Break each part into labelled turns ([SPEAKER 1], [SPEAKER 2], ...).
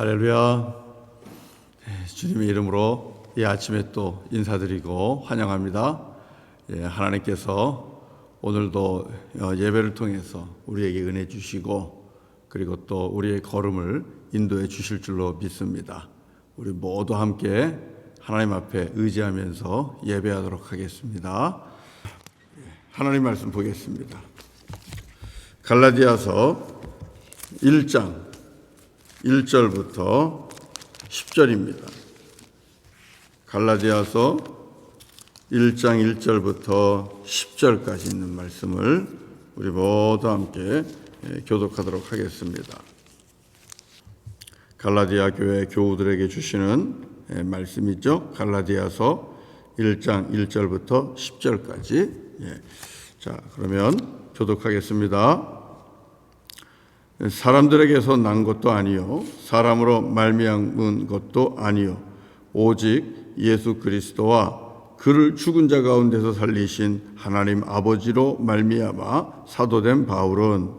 [SPEAKER 1] 할렐루야. 주님의 이름으로 이 아침에 또 인사드리고 환영합니다. 하나님께서 오늘도 예배를 통해서 우리에게 은혜 주시고 그리고 또 우리의 걸음을 인도해 주실 줄로 믿습니다. 우리 모두 함께 하나님 앞에 의지하면서 예배하도록 하겠습니다. 하나님 말씀 보겠습니다. 갈라디아서 1장 1절부터 10절입니다. 갈라디아서 1장 1절부터 10절까지 있는 말씀을 우리 모두 함께 교독하도록 하겠습니다. 갈라디아 교회 교우들에게 주시는 말씀이죠. 갈라디아서 1장 1절부터 10절까지. 자, 그러면 교독하겠습니다. 사람들에게서 난 것도 아니요 사람으로 말미암은 것도 아니요 오직 예수 그리스도와 그를 죽은 자 가운데서 살리신 하나님 아버지로 말미암아 사도된 바울은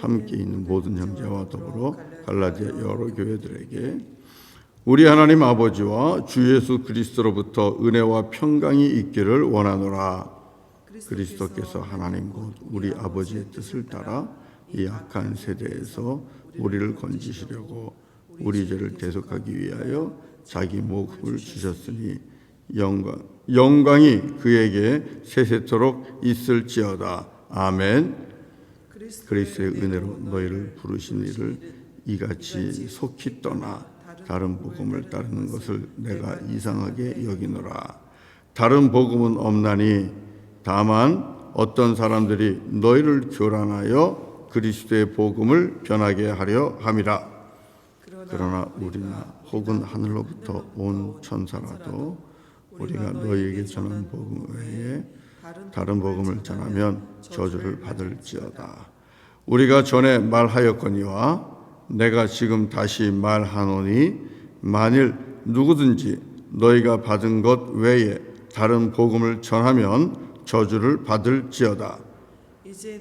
[SPEAKER 1] 함께 있는 모든 형제와 더불어 갈라디아 여러 교회들에게 우리 하나님 아버지와 주 예수 그리스도로부터 은혜와 평강이 있기를 원하노라. 그리스도께서 하나님 곧 우리 아버지의 뜻을 따라 이 악한 세대에서 우리를 건지시려고 우리 죄를 대속하기 위하여 자기 목숨을 주셨으니 영광이 그에게 세세토록 있을지어다. 아멘. 그리스도의 은혜로 너희를 부르신 이를 이같이 속히 떠나 다른 복음을 따르는 것을 내가 이상하게 여기노라. 다른 복음은 없나니 다만 어떤 사람들이 너희를 교란하여 그리스도의 복음을 변하게 하려 함이라. 그러나 우리나 혹은 하늘로부터 온 천사라도 우리가 너희에게 전한 복음 외에 다른 복음을 전하면 저주를 받을지어다. 우리가 전에 말하였거니와 내가 지금 다시 말하노니 만일 누구든지 너희가 받은 것 외에 다른 복음을 전하면 저주를 받을지어다.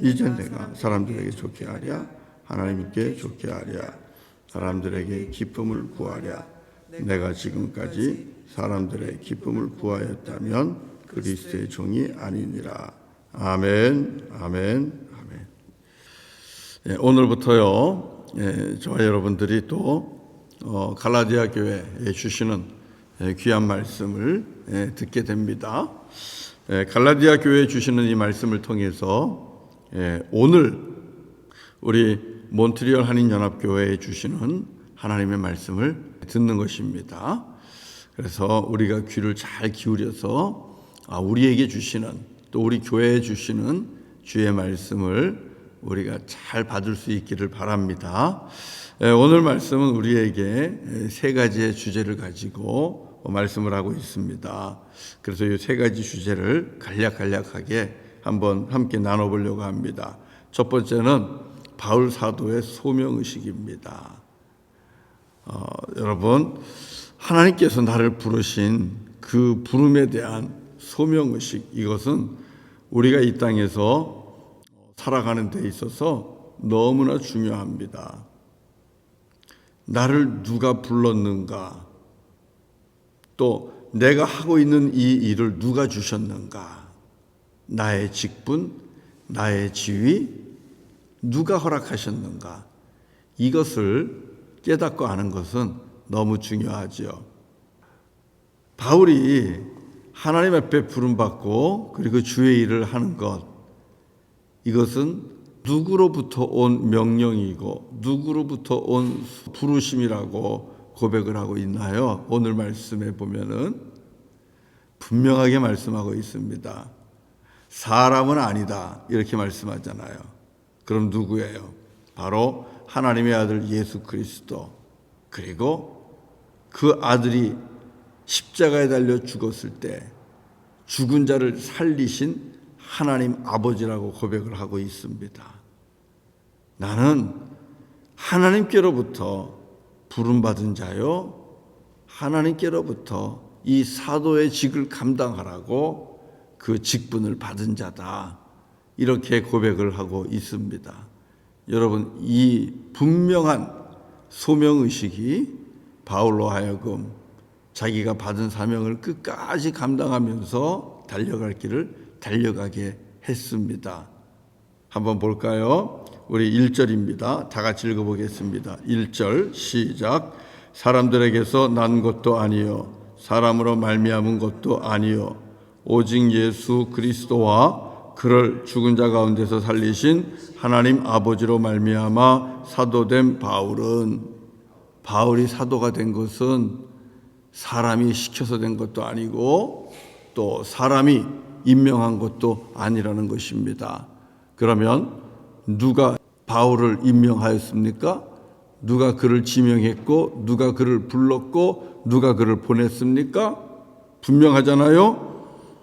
[SPEAKER 1] 이제 내가 사람들에게 좋게 하랴 하나님께 좋게 하랴 사람들에게 기쁨을 구하랴. 내가 지금까지 사람들의 기쁨을 구하였다면 그리스도의 종이 아니니라. 아멘. 아멘. 아멘. 오늘부터요 저와 여러분들이 또 갈라디아 교회에 주시는 귀한 말씀을 듣게 됩니다. 갈라디아 교회에 주시는 이 말씀을 통해서 오늘 우리 몬트리올 한인연합교회에 주시는 하나님의 말씀을 듣는 것입니다. 그래서 우리가 귀를 잘 기울여서 우리에게 주시는 또 우리 교회에 주시는 주의 말씀을 우리가 잘 받을 수 있기를 바랍니다. 오늘 말씀은 우리에게 세 가지의 주제를 가지고 말씀을 하고 있습니다. 그래서 이 세 가지 주제를 간략하게 한번 함께 나눠보려고 합니다. 첫 번째는 바울 사도의 소명의식입니다. 여러분, 하나님께서 나를 부르신 그 부름에 대한 소명의식, 이것은 우리가 이 땅에서 살아가는 데 있어서 너무나 중요합니다. 나를 누가 불렀는가? 또 내가 하고 있는 이 일을 누가 주셨는가? 나의 직분, 나의 지위, 누가 허락하셨는가? 이것을 깨닫고 아는 것은 너무 중요하죠. 바울이 하나님 앞에 부름받고 그리고 주의 일을 하는 것, 이것은 누구로부터 온 명령이고 누구로부터 온 부르심이라고 고백을 하고 있나요? 오늘 말씀에 보면은 분명하게 말씀하고 있습니다. 사람은 아니다 이렇게 말씀하잖아요. 그럼 누구예요? 바로 하나님의 아들 예수 그리스도, 그리고 그 아들이 십자가에 달려 죽었을 때 죽은 자를 살리신 하나님 아버지라고 고백을 하고 있습니다. 나는 하나님께로부터 부름받은 자요, 하나님께로부터 이 사도의 직을 감당하라고 그 직분을 받은 자다, 이렇게 고백을 하고 있습니다. 여러분, 이 분명한 소명의식이 바울로 하여금 자기가 받은 사명을 끝까지 감당하면서 달려갈 길을 달려가게 했습니다. 한번 볼까요? 우리 1절입니다. 다 같이 읽어보겠습니다. 1절 시작. 사람들에게서 난 것도 아니요 사람으로 말미암은 것도 아니요 오직 예수 그리스도와 그를 죽은 자 가운데서 살리신 하나님 아버지로 말미암아 사도된 바울이 사도가 된 것은 사람이 시켜서 된 것도 아니고 또 사람이 임명한 것도 아니라는 것입니다. 그러면 누가 바울을 임명하였습니까? 누가 그를 지명했고 누가 그를 불렀고 누가 그를 보냈습니까? 분명하잖아요.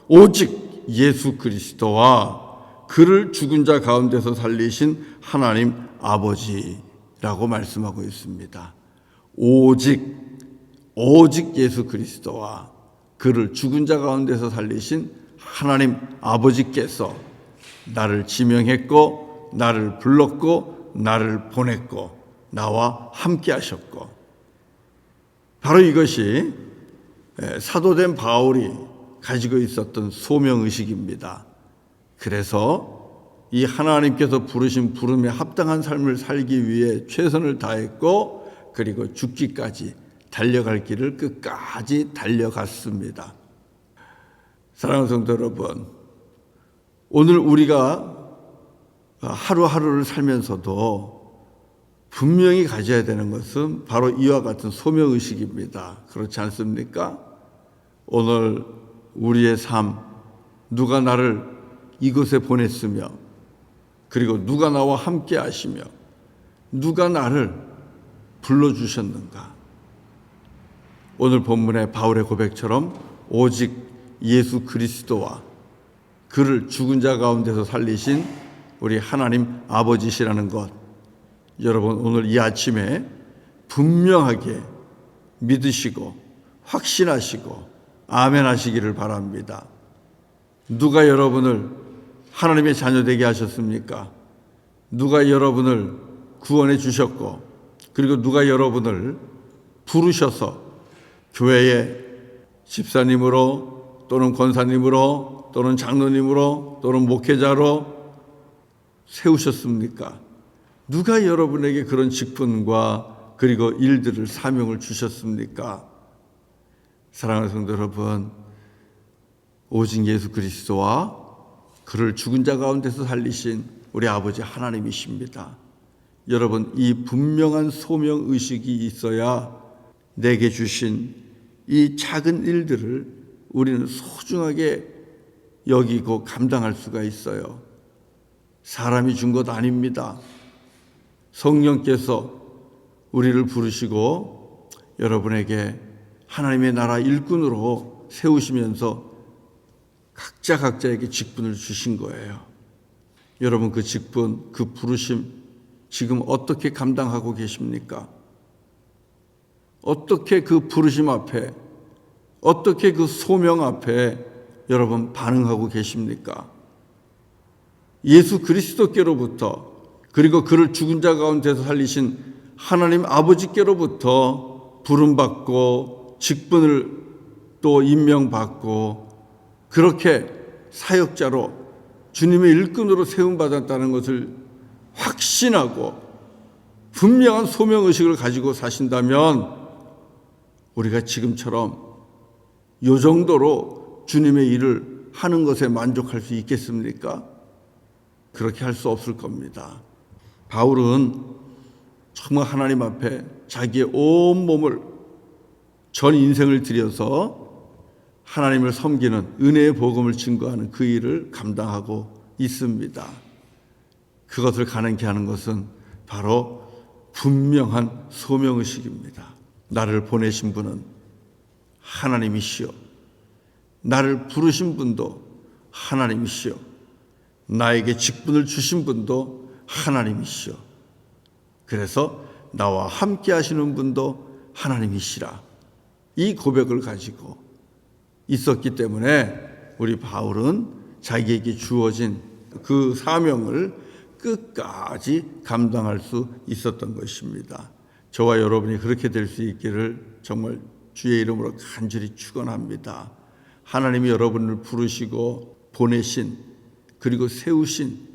[SPEAKER 1] 오직 예수 그리스도와 그를 죽은 자 가운데서 살리신 하나님 아버지라고 말씀하고 있습니다. 오직 예수 그리스도와 그를 죽은 자 가운데서 살리신 하나님 아버지께서 나를 지명했고 나를 불렀고 나를 보냈고 나와 함께 하셨고, 바로 이것이 사도된 바울이 가지고 있었던 소명의식입니다. 그래서 이 하나님께서 부르신 부름에 합당한 삶을 살기 위해 최선을 다했고 그리고 죽기까지 달려갈 길을 끝까지 달려갔습니다. 사랑하는 성도 여러분, 오늘 우리가 하루하루를 살면서도 분명히 가져야 되는 것은 바로 이와 같은 소명의식입니다. 그렇지 않습니까? 오늘 우리의 삶, 누가 나를 이곳에 보냈으며 그리고 누가 나와 함께 하시며 누가 나를 불러주셨는가? 오늘 본문의 바울의 고백처럼 오직 예수 그리스도와 그를 죽은 자 가운데서 살리신 우리 하나님 아버지시라는 것, 여러분 오늘 이 아침에 분명하게 믿으시고 확신하시고 아멘 하시기를 바랍니다. 누가 여러분을 하나님의 자녀 되게 하셨습니까? 누가 여러분을 구원해 주셨고 그리고 누가 여러분을 부르셔서 교회의 집사님으로 또는 권사님으로 또는 장로님으로 또는 목회자로 세우셨습니까? 누가 여러분에게 그런 직분과 그리고 일들을 사명을 주셨습니까? 사랑하는 성도 여러분, 오직 예수 그리스도와 그를 죽은 자 가운데서 살리신 우리 아버지 하나님이십니다. 여러분, 이 분명한 소명의식이 있어야 내게 주신 이 작은 일들을 우리는 소중하게 여기고 감당할 수가 있어요. 사람이 준 것 아닙니다. 성령께서 우리를 부르시고 여러분에게 하나님의 나라 일꾼으로 세우시면서 각자에게 직분을 주신 거예요. 여러분 그 직분, 그 부르심 지금 어떻게 감당하고 계십니까? 어떻게 그 부르심 앞에, 어떻게 그 소명 앞에 여러분 반응하고 계십니까? 예수 그리스도께로부터 그리고 그를 죽은 자 가운데서 살리신 하나님 아버지께로부터 부름받고 직분을 또 임명받고 그렇게 사역자로 주님의 일꾼으로 세움받았다는 것을 확신하고 분명한 소명의식을 가지고 사신다면 우리가 지금처럼 이 정도로 주님의 일을 하는 것에 만족할 수 있겠습니까? 그렇게 할 수 없을 겁니다. 바울은 정말 하나님 앞에 자기의 온 몸을 전 인생을 들여서 하나님을 섬기는 은혜의 복음을 증거하는 그 일을 감당하고 있습니다. 그것을 가능케 하는 것은 바로 분명한 소명의식입니다. 나를 보내신 분은 하나님이시요, 나를 부르신 분도 하나님이시요, 나에게 직분을 주신 분도 하나님이시요, 그래서 나와 함께 하시는 분도 하나님이시라, 이 고백을 가지고 있었기 때문에 우리 바울은 자기에게 주어진 그 사명을 끝까지 감당할 수 있었던 것입니다. 저와 여러분이 그렇게 될 수 있기를 정말 주의 이름으로 간절히 축원합니다. 하나님이 여러분을 부르시고 보내신 그리고 세우신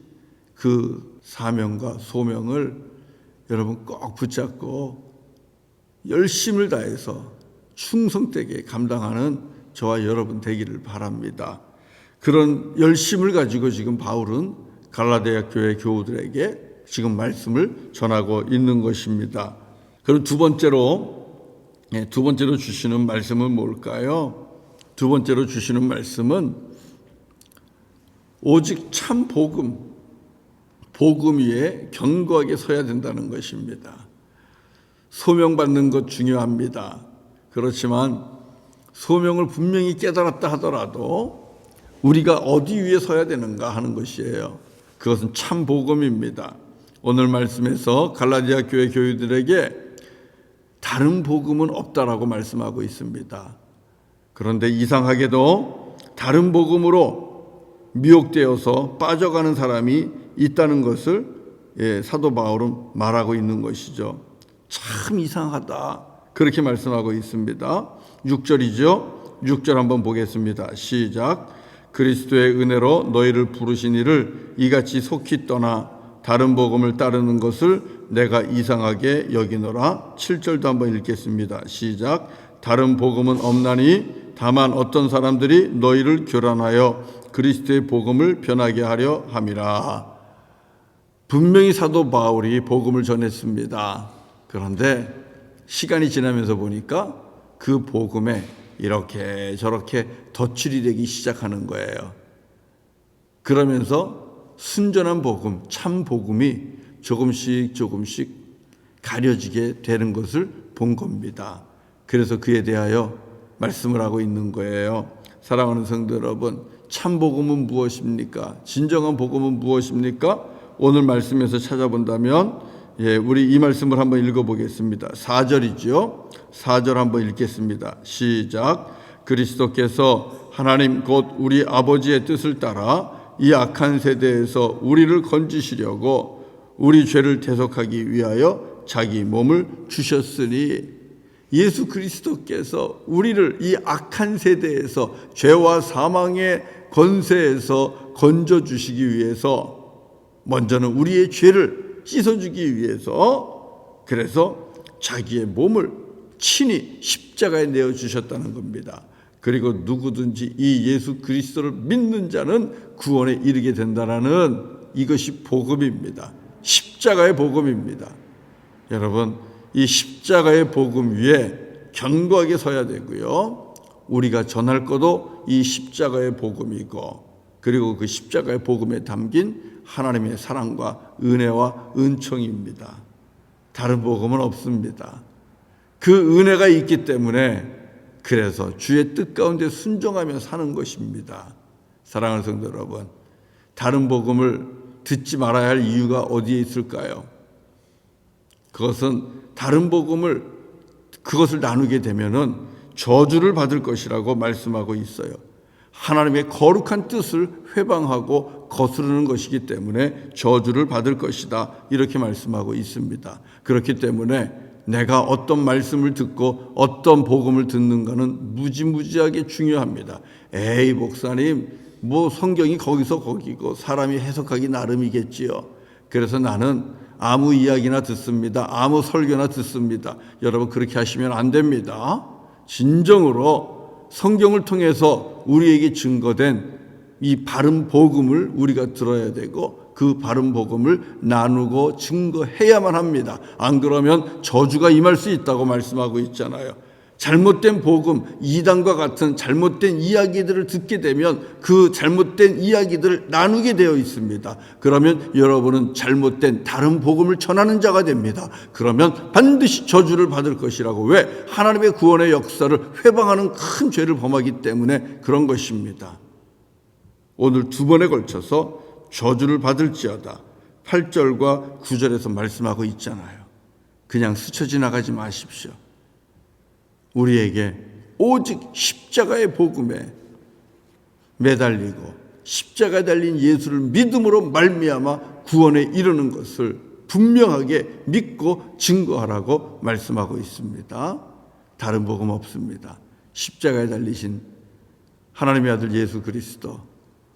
[SPEAKER 1] 그 사명과 소명을 여러분 꼭 붙잡고 열심을 다해서 충성되게 감당하는 저와 여러분 되기를 바랍니다. 그런 열심을 가지고 지금 바울은 갈라디아 교회 교우들에게 지금 말씀을 전하고 있는 것입니다. 그럼 두 번째로 주시는 말씀은 뭘까요? 두 번째로 주시는 말씀은 오직 참 복음 위에 견고하게 서야 된다는 것입니다. 소명받는 것 중요합니다. 그렇지만 소명을 분명히 깨달았다 하더라도 우리가 어디 위에 서야 되는가 하는 것이에요. 그것은 참 복음입니다. 오늘 말씀에서 갈라디아 교회 교우들에게 다른 복음은 없다라고 말씀하고 있습니다. 그런데 이상하게도 다른 복음으로 미혹되어서 빠져가는 사람이 있다는 것을 사도 바울은 말하고 있는 것이죠. 참 이상하다. 그렇게 말씀하고 있습니다. 6절이죠. 6절 한번 보겠습니다. 시작. 그리스도의 은혜로 너희를 부르신 이를 이같이 속히 떠나 다른 복음을 따르는 것을 내가 이상하게 여기노라. 7절도 한번 읽겠습니다. 시작. 다른 복음은 없나니 다만 어떤 사람들이 너희를 교란하여 그리스도의 복음을 변하게 하려 함이라. 분명히 사도 바울이 복음을 전했습니다. 그런데 시간이 지나면서 보니까 그 복음에 이렇게 저렇게 덧칠이 되기 시작하는 거예요. 그러면서 순전한 복음, 참 복음이 조금씩 가려지게 되는 것을 본 겁니다. 그래서 그에 대하여 말씀을 하고 있는 거예요. 사랑하는 성도 여러분, 참 복음은 무엇입니까? 진정한 복음은 무엇입니까? 오늘 말씀에서 찾아본다면 우리 이 말씀을 한번 읽어보겠습니다. 4절이죠. 4절 한번 읽겠습니다. 시작. 그리스도께서 하나님 곧 우리 아버지의 뜻을 따라 이 악한 세대에서 우리를 건지시려고 우리 죄를 대속하기 위하여 자기 몸을 주셨으니, 예수 그리스도께서 우리를 이 악한 세대에서 죄와 사망의 권세에서 건져주시기 위해서 먼저는 우리의 죄를 씻어주기 위해서 그래서 자기의 몸을 친히 십자가에 내어주셨다는 겁니다. 그리고 누구든지 이 예수 그리스도를 믿는 자는 구원에 이르게 된다는 이것이 복음입니다. 십자가의 복음입니다. 여러분, 이 십자가의 복음 위에 견고하게 서야 되고요. 우리가 전할 것도 이 십자가의 복음이고, 그리고 그 십자가의 복음에 담긴 하나님의 사랑과 은혜와 은총입니다. 다른 복음은 없습니다. 그 은혜가 있기 때문에 그래서 주의 뜻 가운데 순종하며 사는 것입니다. 사랑하는 성도 여러분, 다른 복음을 듣지 말아야 할 이유가 어디에 있을까요? 그것은 다른 복음을 그것을 나누게 되면은 저주를 받을 것이라고 말씀하고 있어요. 하나님의 거룩한 뜻을 회방하고 거스르는 것이기 때문에 저주를 받을 것이다, 이렇게 말씀하고 있습니다. 그렇기 때문에 내가 어떤 말씀을 듣고 어떤 복음을 듣는가는 무지무지하게 중요합니다. 에이 목사님, 뭐 성경이 거기서 거기고 사람이 해석하기 나름이겠지요. 그래서 나는 아무 이야기나 듣습니다. 아무 설교나 듣습니다. 여러분, 그렇게 하시면 안 됩니다. 진정으로 성경을 통해서 우리에게 증거된 이 바른 복음을 우리가 들어야 되고, 그 바른 복음을 나누고 증거해야만 합니다. 안 그러면 저주가 임할 수 있다고 말씀하고 있잖아요. 잘못된 복음, 이단과 같은 잘못된 이야기들을 듣게 되면 그 잘못된 이야기들을 나누게 되어 있습니다. 그러면 여러분은 잘못된 다른 복음을 전하는 자가 됩니다. 그러면 반드시 저주를 받을 것이라고. 왜? 하나님의 구원의 역사를 회방하는 큰 죄를 범하기 때문에 그런 것입니다. 오늘 두 번에 걸쳐서 저주를 받을지어다 8절과 9절에서 말씀하고 있잖아요. 그냥 스쳐 지나가지 마십시오. 우리에게 오직 십자가의 복음에 매달리고 십자가에 달린 예수를 믿음으로 말미암아 구원에 이르는 것을 분명하게 믿고 증거하라고 말씀하고 있습니다. 다른 복음 없습니다. 십자가에 달리신 하나님의 아들 예수 그리스도,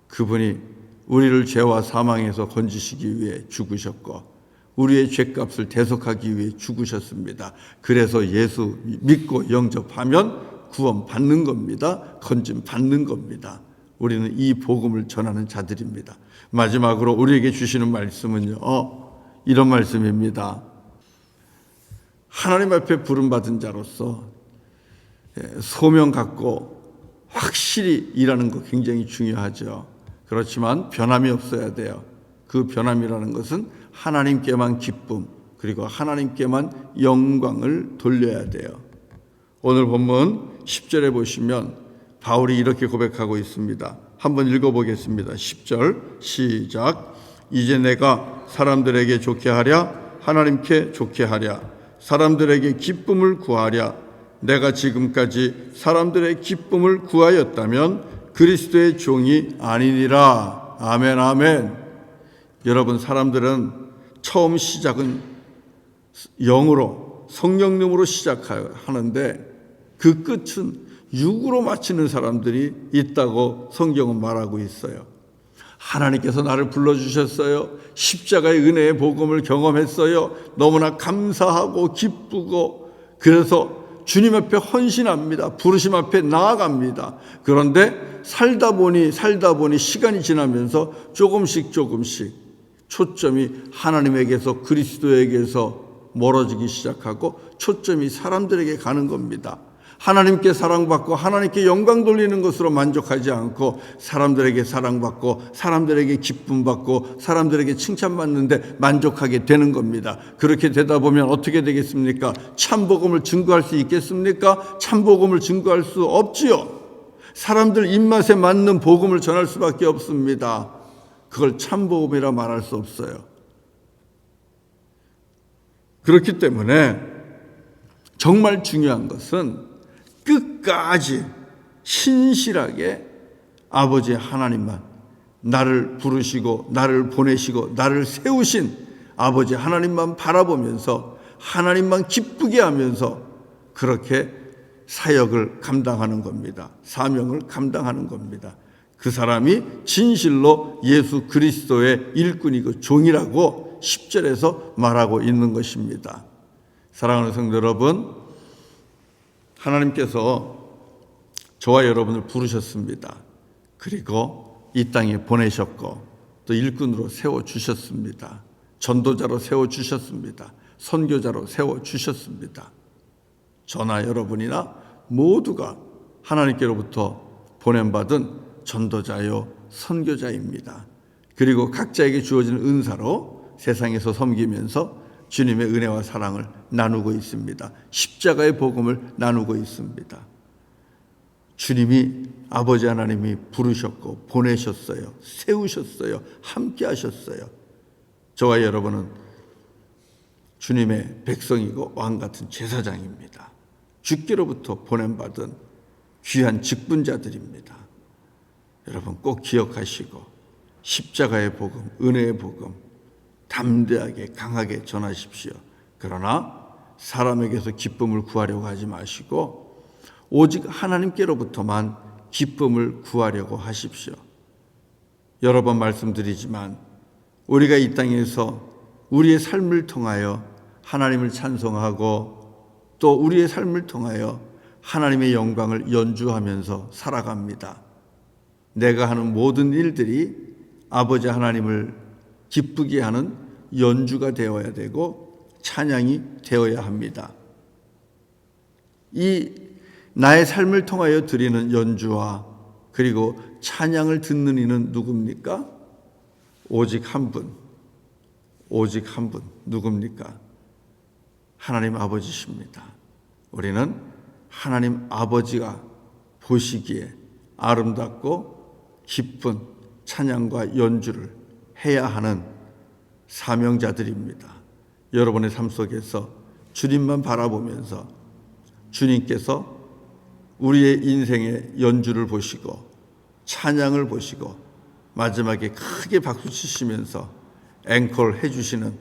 [SPEAKER 1] 그분이 우리를 죄와 사망에서 건지시기 위해 죽으셨고 우리의 죄값을 대속하기 위해 죽으셨습니다. 그래서 예수 믿고 영접하면 구원 받는 겁니다. 건짐 받는 겁니다. 우리는 이 복음을 전하는 자들입니다. 마지막으로 우리에게 주시는 말씀은요, 이런 말씀입니다. 하나님 앞에 부름받은 자로서 소명 갖고 확실히 일하는 거 굉장히 중요하죠. 그렇지만 변함이 없어야 돼요. 그 변함이라는 것은 하나님께만 기쁨, 그리고 하나님께만 영광을 돌려야 돼요. 오늘 본문 10절에 보시면 바울이 이렇게 고백하고 있습니다. 한번 읽어보겠습니다. 10절 시작. 이제 내가 사람들에게 좋게 하랴 하나님께 좋게 하랴 사람들에게 기쁨을 구하랴. 내가 지금까지 사람들의 기쁨을 구하였다면 그리스도의 종이 아니니라. 아멘 아멘. 여러분, 사람들은 처음 시작은 영으로 성령님으로 시작하는데 그 끝은 육으로 마치는 사람들이 있다고 성경은 말하고 있어요. 하나님께서 나를 불러주셨어요. 십자가의 은혜의 복음을 경험했어요. 너무나 감사하고 기쁘고, 그래서 주님 앞에 헌신합니다. 부르심 앞에 나아갑니다. 그런데 살다 보니 시간이 지나면서 조금씩 초점이 하나님에게서 그리스도에게서 멀어지기 시작하고 초점이 사람들에게 가는 겁니다. 하나님께 사랑받고 하나님께 영광 돌리는 것으로 만족하지 않고 사람들에게 사랑받고 사람들에게 기쁨받고 사람들에게 칭찬받는데 만족하게 되는 겁니다. 그렇게 되다 보면 어떻게 되겠습니까? 참복음을 증거할 수 있겠습니까? 참복음을 증거할 수 없지요. 사람들 입맛에 맞는 복음을 전할 수밖에 없습니다. 그걸 참복음이라 말할 수 없어요. 그렇기 때문에 정말 중요한 것은 끝까지 신실하게 아버지 하나님만, 나를 부르시고 나를 보내시고 나를 세우신 아버지 하나님만 바라보면서 하나님만 기쁘게 하면서 그렇게 사역을 감당하는 겁니다. 사명을 감당하는 겁니다. 그 사람이 진실로 예수 그리스도의 일꾼이고 종이라고 10절에서 말하고 있는 것입니다. 사랑하는 성도 여러분, 하나님께서 저와 여러분을 부르셨습니다. 그리고 이 땅에 보내셨고 또 일꾼으로 세워주셨습니다. 전도자로 세워주셨습니다. 선교자로 세워주셨습니다. 저나 여러분이나 모두가 하나님께로부터 보냄받은 전도자요 선교자입니다. 그리고 각자에게 주어지는 은사로 세상에서 섬기면서 주님의 은혜와 사랑을 나누고 있습니다. 십자가의 복음을 나누고 있습니다. 주님이, 아버지 하나님이 부르셨고 보내셨어요. 세우셨어요. 함께 하셨어요. 저와 여러분은 주님의 백성이고 왕같은 제사장입니다. 주께로부터 보냄받은 귀한 직분자들입니다. 여러분 꼭 기억하시고 십자가의 복음, 은혜의 복음 담대하게 강하게 전하십시오. 그러나 사람에게서 기쁨을 구하려고 하지 마시고 오직 하나님께로부터만 기쁨을 구하려고 하십시오. 여러 번 말씀드리지만 우리가 이 땅에서 우리의 삶을 통하여 하나님을 찬송하고 또 우리의 삶을 통하여 하나님의 영광을 연주하면서 살아갑니다. 내가 하는 모든 일들이 아버지 하나님을 기쁘게 하는 연주가 되어야 되고 찬양이 되어야 합니다. 이 나의 삶을 통하여 드리는 연주와 그리고 찬양을 듣는 이는 누굽니까? 오직 한 분 누굽니까? 하나님 아버지십니다. 우리는 하나님 아버지가 보시기에 아름답고 기쁜 찬양과 연주를 해야 하는 사명자들입니다. 여러분의 삶 속에서 주님만 바라보면서 주님께서 우리의 인생의 연주를 보시고 찬양을 보시고 마지막에 크게 박수 치시면서 앵콜 해주시는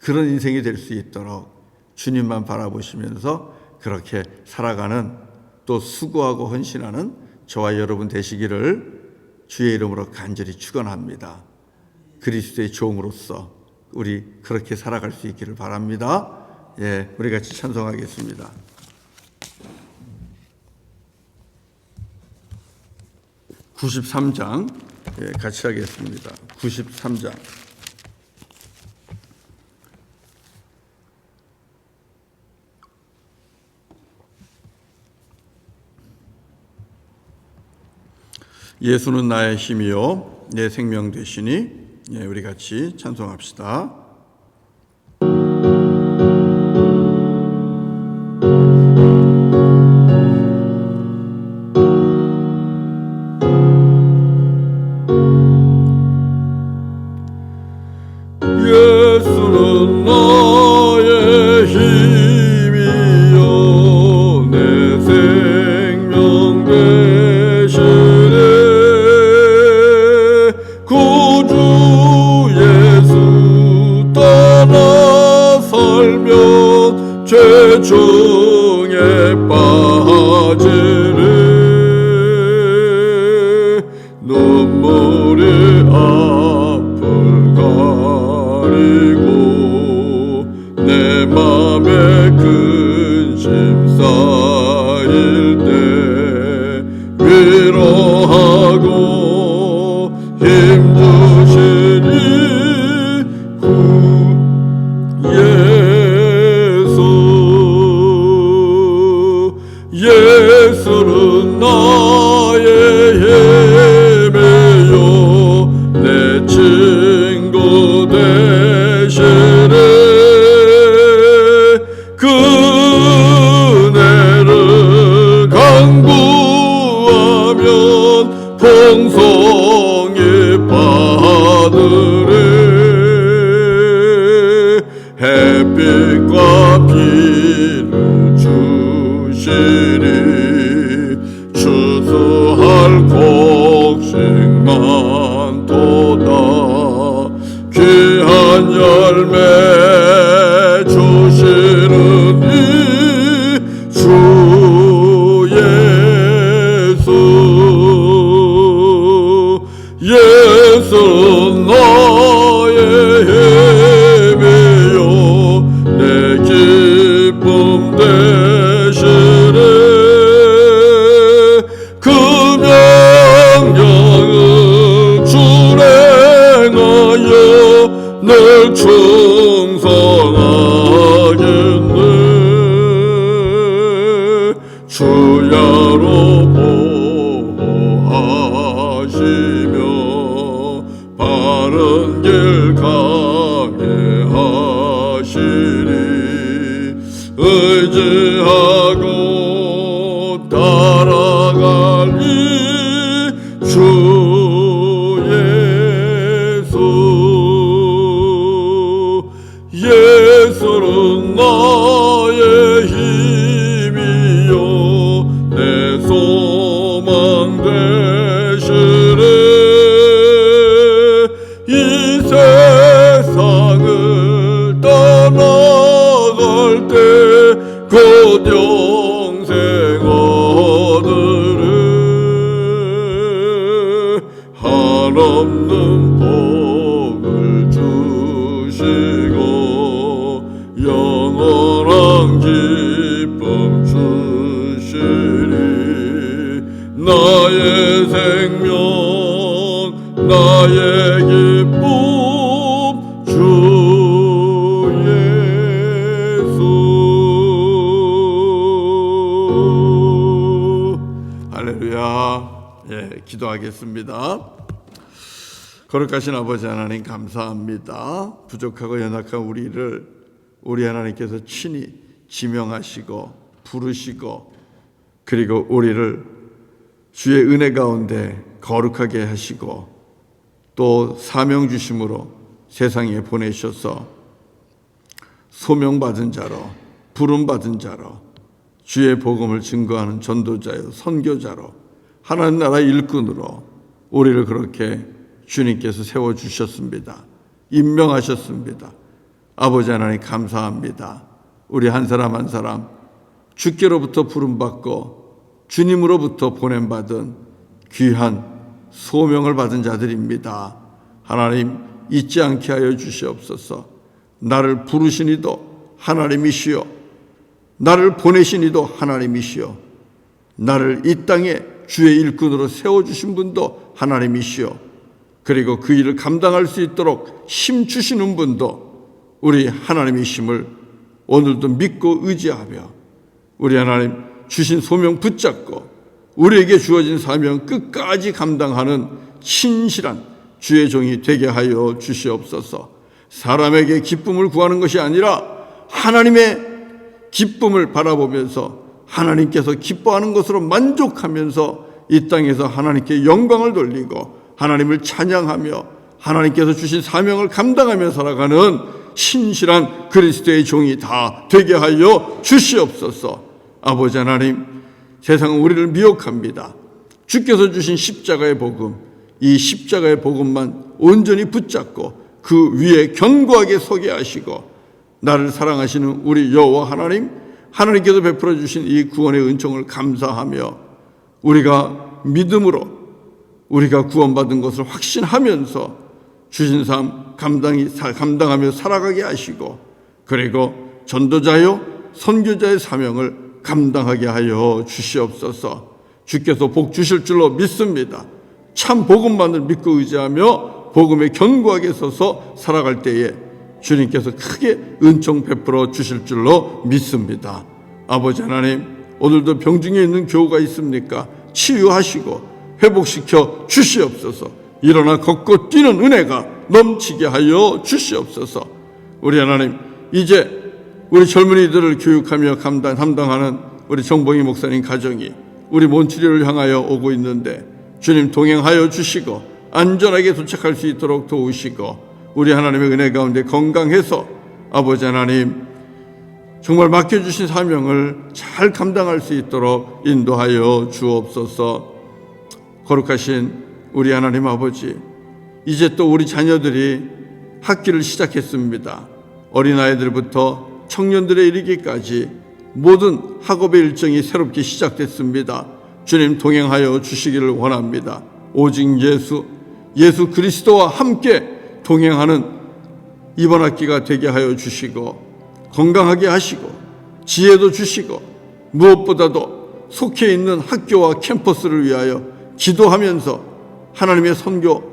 [SPEAKER 1] 그런 인생이 될 수 있도록 주님만 바라보시면서 그렇게 살아가는, 또 수고하고 헌신하는 저와 여러분 되시기를 주의 이름으로 간절히 축원합니다. 그리스도의 종으로서 우리 그렇게 살아갈 수 있기를 바랍니다. 예, 우리 같이 찬송하겠습니다. 93장 같이 하겠습니다. 93장. 예수는 나의 힘이요 내 생명 되시니. 우리 같이 찬송합시다. 예수는 나의 힘이요 내 생명 되시네. 구주 예수 떠나 살면 죄중에 빠지네. 눈물이 앞을 가리고 내 맘에 근심 쌓일 때 위로하고 힘주시니 구 예수는 나의 힘이요 내 친구 되시네. 그네를 간구하면 풍성히 받으리. 햇빛과 비를 주시니 추수할 곡식만 도다. 귀한 열매 주시는 이 주 예수 나의 힘이요 내 기쁨 되시네. 그 명령을 준행하여 늘 충성하겠네. 주야로 보호하시며 바른 길 가게 하시니 의지하고 따라갈 이 주 예수는 나의 힘이요 내 소망 되시네. 이 세상을 떠나갈 때 곧 영생 얻으리. 한없는 복을 주시고 영원한 기쁨 주시리. 나의 생명 나의 기쁨 주 예수. 할렐루야. 기도하겠습니다. 거룩하신 아버지 하나님 감사합니다. 부족하고 연약한 우리를 우리 하나님께서 친히 지명하시고 부르시고 그리고 우리를 주의 은혜 가운데 거룩하게 하시고 또 사명 주심으로 세상에 보내셔서 소명받은 자로 부름받은 자로 주의 복음을 증거하는 전도자요 선교자로 하나님 나라 일꾼으로 우리를 그렇게 주님께서 세워주셨습니다. 임명하셨습니다. 아버지 하나님 감사합니다. 우리 한 사람 한 사람 주께로부터 부름받고 주님으로부터 보냄받은 귀한 소명을 받은 자들입니다. 하나님 잊지 않게 하여 주시옵소서. 나를 부르신 이도 하나님이시요, 나를 보내신 이도 하나님이시요, 나를 이 땅에 주의 일꾼으로 세워주신 분도 하나님이시요, 그리고 그 일을 감당할 수 있도록 힘 주시는 분도 우리 하나님이심을 오늘도 믿고 의지하며 우리 하나님 주신 소명 붙잡고 우리에게 주어진 사명 끝까지 감당하는 신실한 주의 종이 되게 하여 주시옵소서. 사람에게 기쁨을 구하는 것이 아니라 하나님의 기쁨을 바라보면서 하나님께서 기뻐하는 것으로 만족하면서 이 땅에서 하나님께 영광을 돌리고 하나님을 찬양하며 하나님께서 주신 사명을 감당하며 살아가는 신실한 그리스도의 종이 다 되게 하여 주시옵소서. 아버지 하나님, 세상은 우리를 미혹합니다. 주께서 주신 십자가의 복음, 이 십자가의 복음만 온전히 붙잡고 그 위에 견고하게 서게 하시고 나를 사랑하시는 우리 여호와 하나님, 하나님께서 베풀어 주신 이 구원의 은총을 감사하며 우리가 믿음으로 우리가 구원받은 것을 확신하면서 주신 삶 감당하며 살아가게 하시고 그리고 전도자요 선교자의 사명을 감당하게 하여 주시옵소서. 주께서 복 주실 줄로 믿습니다. 참 복음만을 믿고 의지하며 복음에 견고하게 서서 살아갈 때에 주님께서 크게 은총 베풀어 주실 줄로 믿습니다. 아버지 하나님, 오늘도 병중에 있는 교우가 있습니까? 치유하시고 회복시켜 주시옵소서. 일어나 걷고 뛰는 은혜가 넘치게 하여 주시옵소서. 우리 하나님, 이제 우리 젊은이들을 교육하며 담당하는 우리 정봉희 목사님 가정이 우리 몬트리올을 향하여 오고 있는데 주님 동행하여 주시고 안전하게 도착할 수 있도록 도우시고 우리 하나님의 은혜 가운데 건강해서 아버지 하나님 정말 맡겨주신 사명을 잘 감당할 수 있도록 인도하여 주옵소서. 거룩하신 우리 하나님 아버지, 이제 또 우리 자녀들이 학기를 시작했습니다. 어린아이들부터 청년들에 이르기까지 모든 학업의 일정이 새롭게 시작됐습니다. 주님 동행하여 주시기를 원합니다. 오직 예수 그리스도와 함께 동행하는 이번 학기가 되게 하여 주시고 건강하게 하시고 지혜도 주시고 무엇보다도 속해 있는 학교와 캠퍼스를 위하여 기도하면서 하나님의 선교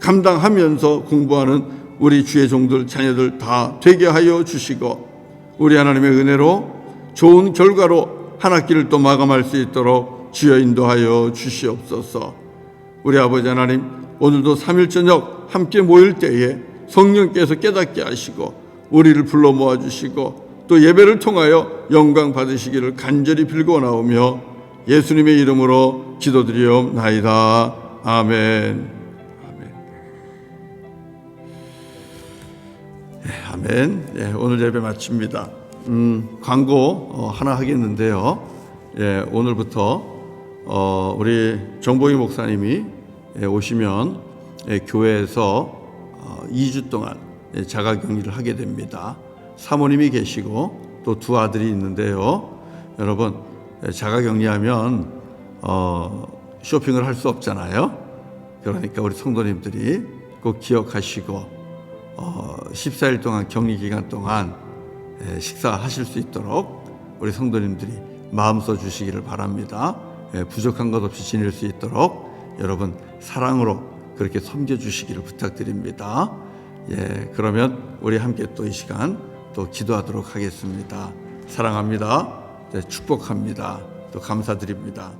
[SPEAKER 1] 감당하면서 공부하는 우리 주의 종들 자녀들 다 되게 하여 주시고 우리 하나님의 은혜로 좋은 결과로 한 학기를 또 마감할 수 있도록 주여 인도하여 주시옵소서. 우리 아버지 하나님, 오늘도 3일 저녁 함께 모일 때에 성령께서 깨닫게 하시고 우리를 불러 모아주시고 또 예배를 통하여 영광 받으시기를 간절히 빌고나오며 예수님의 이름으로 기도드리옵나이다. 아멘. 아멘. 예, 오늘 예배 마칩니다. 광고 하나 하겠는데요. 예, 오늘부터 우리 정봉희 목사님이 오시면 교회에서 2주 동안 자가격리를 하게 됩니다. 사모님이 계시고 또 두 아들이 있는데요. 여러분, 자가격리하면 쇼핑을 할 수 없잖아요. 그러니까 우리 성도님들이 꼭 기억하시고 14일 동안 격리 기간 동안 식사하실 수 있도록 우리 성도님들이 마음 써 주시기를 바랍니다. 부족한 것 없이 지낼 수 있도록 여러분 사랑으로 그렇게 섬겨 주시기를 부탁드립니다. 예, 그러면 우리 함께 또 이 시간 또 기도하도록 하겠습니다. 사랑합니다. 축복합니다. 또 감사드립니다.